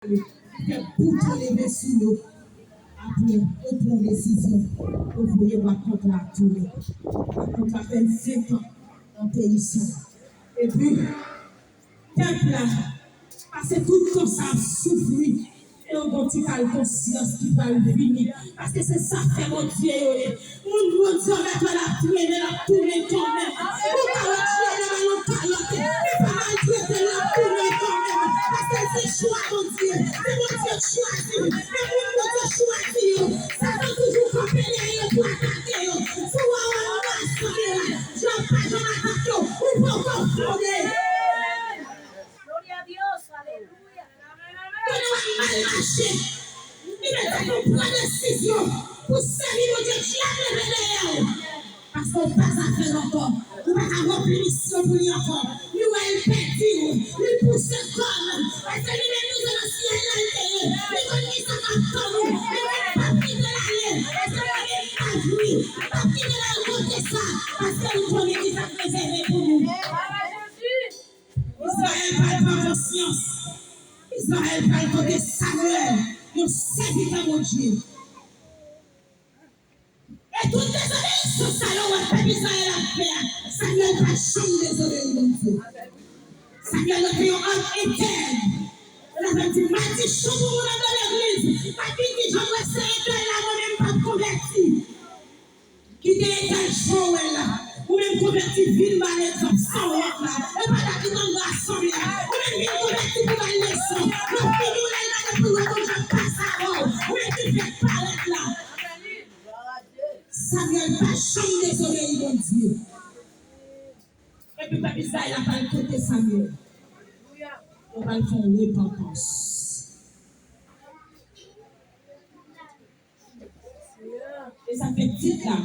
Fait bouton lever sous nous. Après, on prend décision. Vous voyez, ma compte la tourner. Ma compte a fait 5 ans dans le pays ici. Et puis, peuple là, parce que tout le temps ça a souffri. Et on va dire qu'à conscience qui va le finir. Parce que c'est ça que mon Dieu. Mon Dieu, avec la tourner quand même. Mon calotte, la calotte. Et pas mal Dieu, c'est la tourner quand même. Parce que c'est choix, mon Dieu. C'est mon Dieu choisi. Et mon Dieu choisi. Ça va toujours camper derrière pour attaquer. Soit on masse, je n'ai pas attaqué. Ou pas encore fondé. Gloria a Dios, aleluya. Il a dit qu'on prend décision pour servir mon Dieu qui a révélé. Parce qu'on passe à faire encore. On va avoir plus mission pour lui encore. Nous, elle perdu. Lui pousse comme. Parce que lui, nous, dans le ciel, là, il dit ça comme. Il va pas quitter l'aller. Parce que lui, il pas joué. Il va pas quitter l'aller côté ça. Parce que nous connaissons qui va préserver pour nous. Israël parle par conscience. Israël parle côté Samuel. Nous servitons mon Dieu. Et toutes les années, ce salon a fait Israël à faire. Samuel va changer désolé, mon Dieu. Samuel a fait un homme éternel. On a dit, m'a dit, chaud pour mon dans l'église. M'a dit, j'aimerais c'est éternel là, moi-même pas converti. Qui est éternel chaud là. Ou même converti ville par exemple, sans honte là. Et pas la vie dans l'assemblée. Ou même ville converti pour la leçon. Donc, nous là, pour nous, je passe à l'eau. Ou même qui fait paraître là. Samuel va changer désolé, mon Dieu. Et puis, Papa Israël a pas côté Samuel. On va le faire repentance. Et ça fait titre là.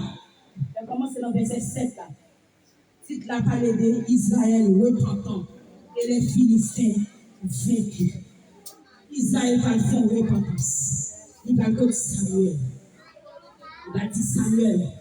On commence dans le verset 7 là. Titre là parle d'Israël repentant et les Philistins vaincus. Israël va faire repentance. Il va comme Samuel. Il va dire Samuel.